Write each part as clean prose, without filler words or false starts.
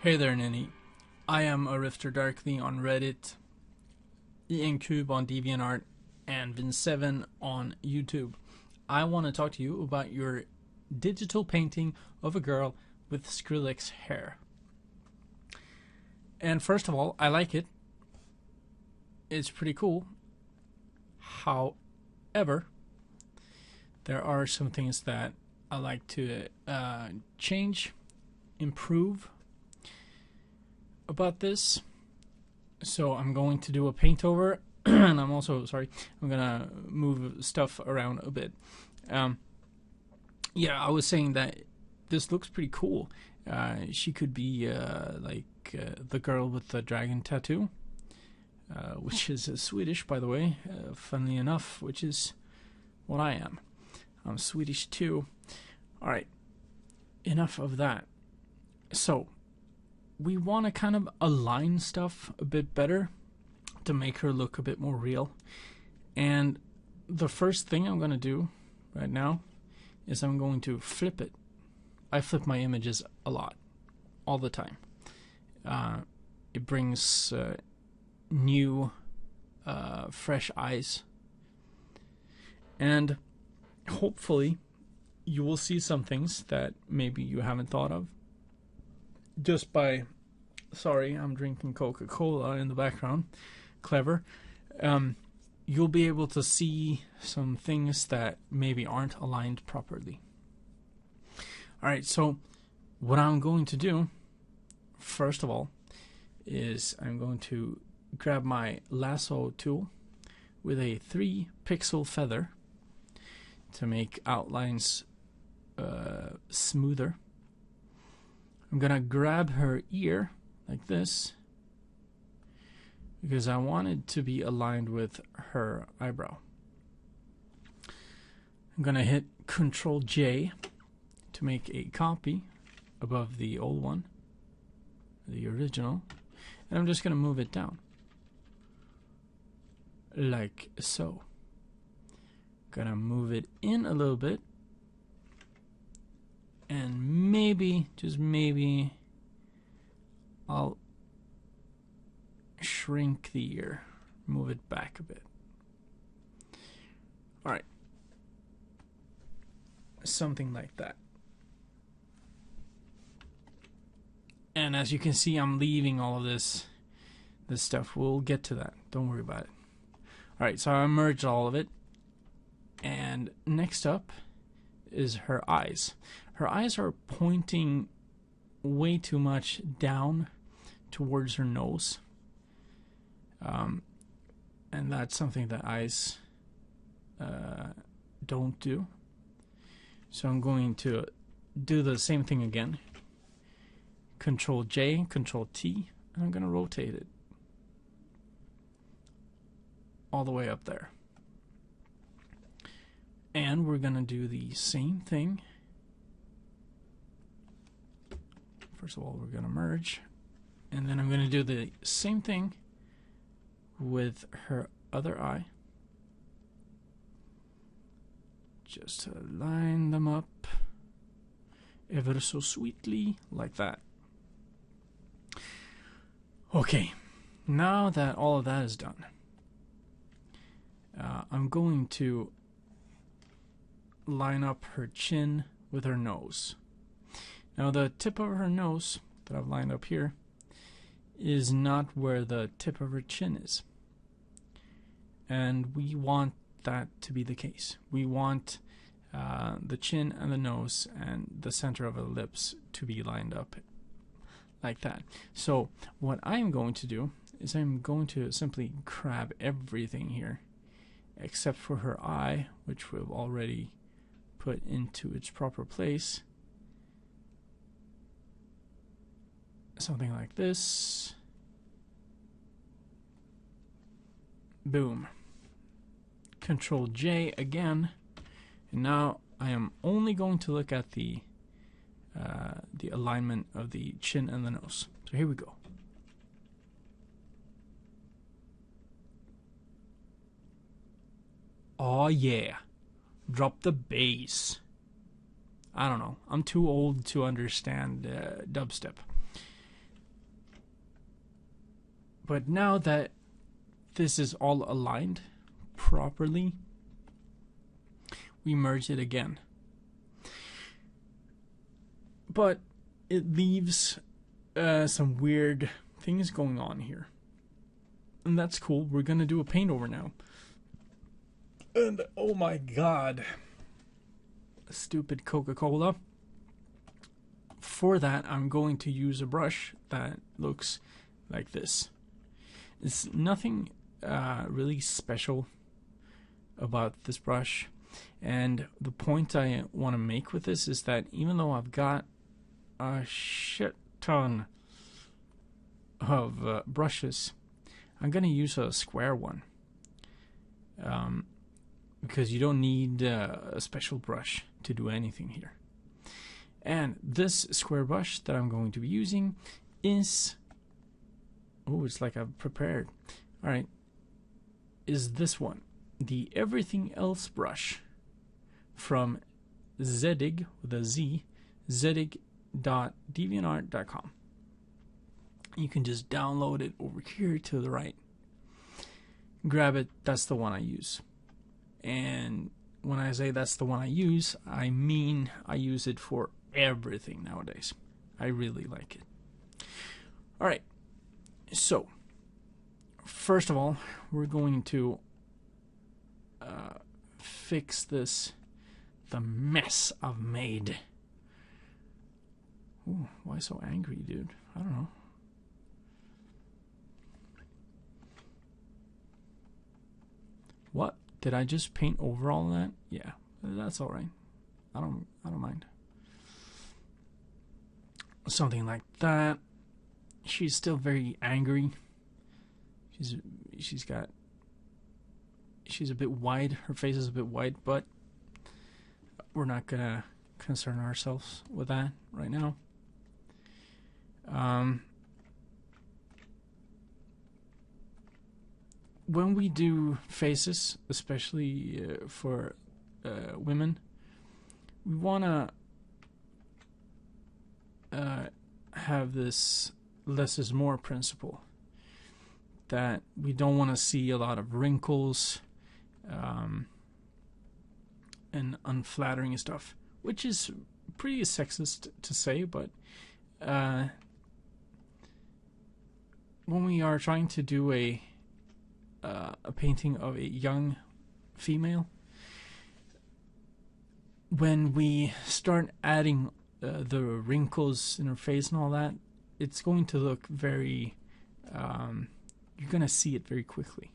Hey there, nynney. I am a Rifter Darkly on Reddit, Cube on DeviantArt, and Vin7 on YouTube. I want to talk to you about your digital painting of a girl with Skrillex hair. And first of all, I like it. It's pretty cool. However, there are some things that I like to change, improve about this. So I'm going to do a paint over and I'm gonna move stuff around a bit. Yeah, I was saying that this looks pretty cool. She could be the girl with the dragon tattoo, which is Swedish, by the way, funnily enough, which is what I am. I'm Swedish too. Alright, enough of that. So we want to kind of align stuff a bit better to make her look a bit more real. And the first thing I'm going to do right now is I'm going to flip it. I flip my images a lot, all the time. It brings new, fresh eyes. And hopefully you will see some things that maybe you haven't thought of. Just by, sorry, I'm drinking Coca-Cola in the background. Clever. You'll be able to see some things that maybe aren't aligned properly. Alright, so what I'm going to do, first of all, is I'm going to grab my lasso tool with a 3-pixel feather to make outlines smoother. I'm gonna grab her ear like this because I want it to be aligned with her eyebrow. I'm gonna hit Control J to make a copy above the old one, the original, and I'm just gonna move it down like so. Gonna move it in a little bit. And maybe, just maybe, I'll shrink the ear, move it back a bit. Alright. Something like that. And as you can see, I'm leaving all of this stuff. We'll get to that. Don't worry about it. Alright, so I merged all of it. And next up is her eyes. Her eyes are pointing way too much down towards her nose. And that's something that eyes don't do. So I'm going to do the same thing again. Control J, Control T, and I'm going to rotate it all the way up there. And we're going to do the same thing. First of all, we're going to merge. And then I'm going to do the same thing with her other eye. Just to line them up ever so sweetly, like that. Okay, now that all of that is done, I'm going to line up her chin with her nose. Now the tip of her nose that I've lined up here is not where the tip of her chin is. And we want that to be the case. We want the chin and the nose and the center of her lips to be lined up like that. So what I'm going to do is I'm going to simply grab everything here except for her eye, which we've already put into its proper place. Something like this. Boom. Control J again. And now I am only going to look at the alignment of the chin and the nose. So here we go. Oh yeah. Drop the bass. I don't know. I'm too old to understand dubstep. But now that this is all aligned properly, we merge it again. But it leaves some weird things going on here. And that's cool. We're going to do a paint over now. And oh my god. Stupid Coca-Cola. For that, I'm going to use a brush that looks like this. It's nothing really special about this brush. And the point I want to make with this is that even though I've got a shit ton of brushes, I'm going to use a square one. Because you don't need a special brush to do anything here. And this square brush that I'm going to be using is... oh, it's like I've prepared. Alright. Is this one. The Everything Else brush from Zedig, with a Z, zedig.deviantart.com. You can just download it over here to the right. Grab it. That's the one I use. And when I say that's the one I use, I mean I use it for everything nowadays. I really like it. Alright, so first of all, we're going to fix the mess I've made. Ooh, why so angry, dude? I don't know. What? Did I just paint over all of that? Yeah, that's all right. I don't mind. Something like that. She's still very angry. She's a bit wide. Her face is a bit wide, but we're not gonna concern ourselves with that right now. When we do faces, especially for women, we want to have this less is more principle. That we don't want to see a lot of wrinkles and unflattering stuff, which is pretty sexist to say, but when we are trying to do a painting of a young female, when we start adding the wrinkles in her face and all that, it's going to look very you're going to see it very quickly.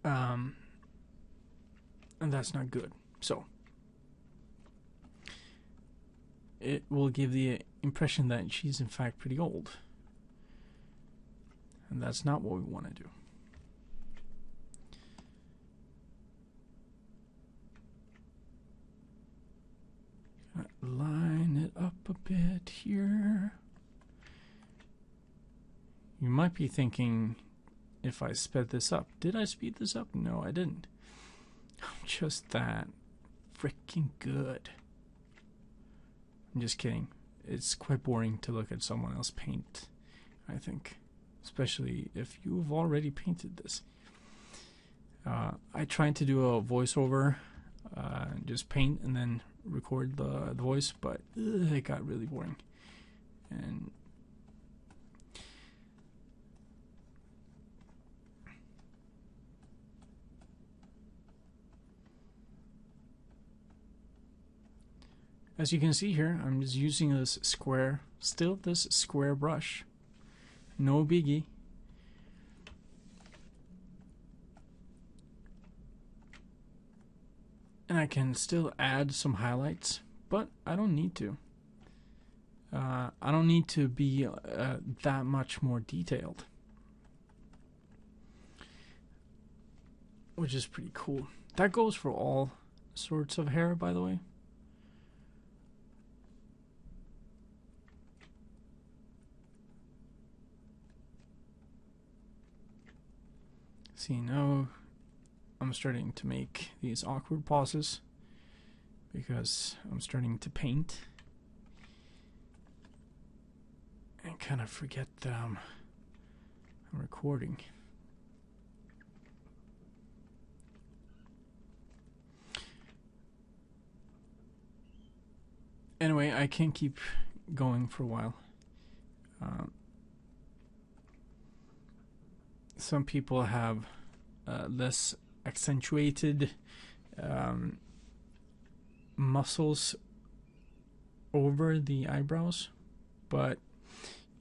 And that's not good. So it will give the impression that she's in fact pretty old. And that's not what we want to do. Line it up a bit here. You might be thinking, if I sped this up, did I speed this up? No, I didn't. I'm just that freaking good. I'm just kidding. It's quite boring to look at someone else paint, I think. Especially if you've already painted this. I tried to do a voiceover, just paint and then record the voice, but it got really boring. And as you can see here, I'm just using this square brush. No biggie. And I can still add some highlights, but I don't need to. I don't need to be that much more detailed. Which is pretty cool. That goes for all sorts of hair, by the way. See, now I'm starting to make these awkward pauses because I'm starting to paint. And kind of forget that I'm recording. Anyway, I can't keep going for a while. Some people have less accentuated muscles over the eyebrows, but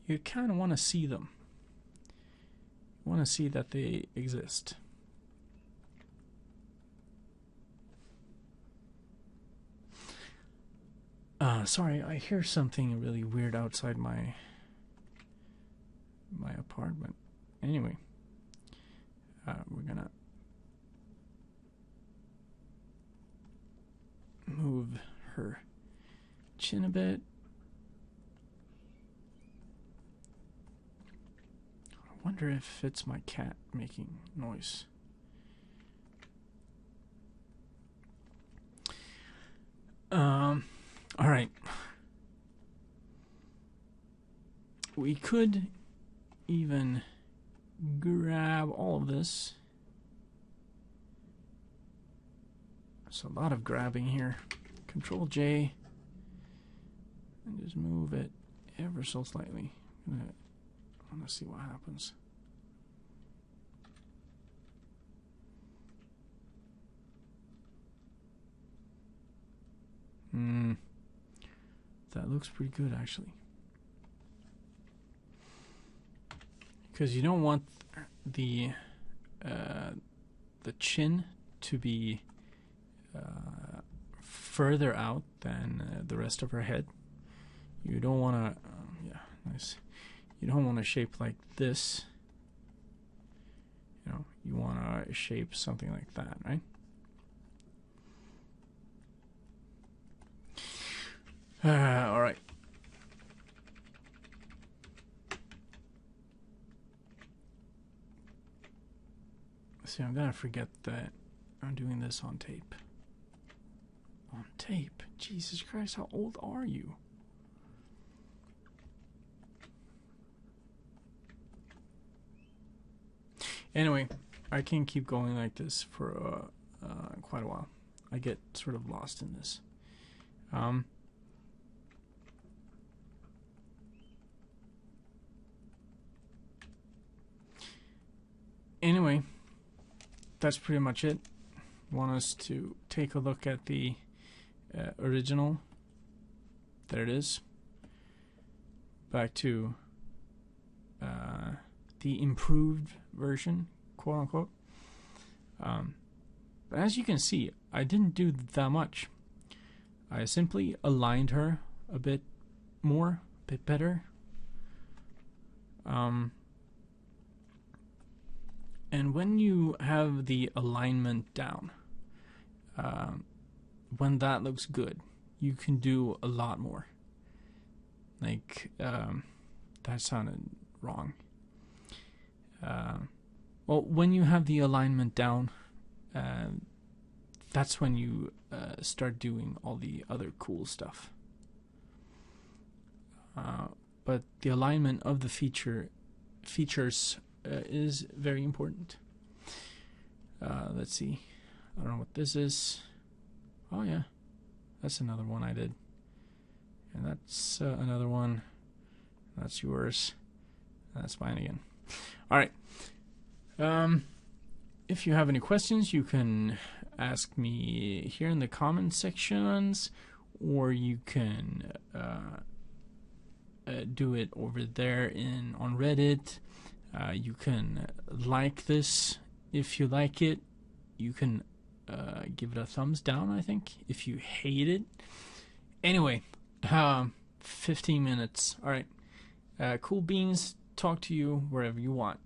you kind of want to see them. You want to see that they exist. Sorry, I hear something really weird outside my apartment. Anyway, we're gonna move her chin a bit. I wonder if it's my cat making noise. All right. We could even grab all of this. There's a lot of grabbing here. Control J and just move it ever so slightly. I want to see what happens. That looks pretty good, actually. Because you don't want the chin to be further out than the rest of her head. You don't want to, yeah, nice. You don't want to shape like this. You know, you want to shape something like that, right? All right. See, I'm gonna forget that I'm doing this on tape. On tape? Jesus Christ, how old are you? Anyway, I can keep going like this for quite a while. I get sort of lost in this. Anyway, that's pretty much it. Want us to take a look at the original. There it is. Back to the improved version, quote unquote. But as you can see, I didn't do that much. I simply aligned her a bit more, a bit better. And when you have the alignment down, when that looks good, you can do a lot more. Like, that sounded wrong. Well, when you have the alignment down, that's when you start doing all the other cool stuff. But the alignment of the features is very important. Let's see. I don't know what this is. Oh yeah, that's another one I did. And that's another one. That's yours. That's mine again. All right. If you have any questions, you can ask me here in the comment sections, or you can do it over there on Reddit. You can like this if you like it. You can give it a thumbs down, I think, if you hate it. Anyway, 15 minutes. All right. Cool beans. Talk to you wherever you want.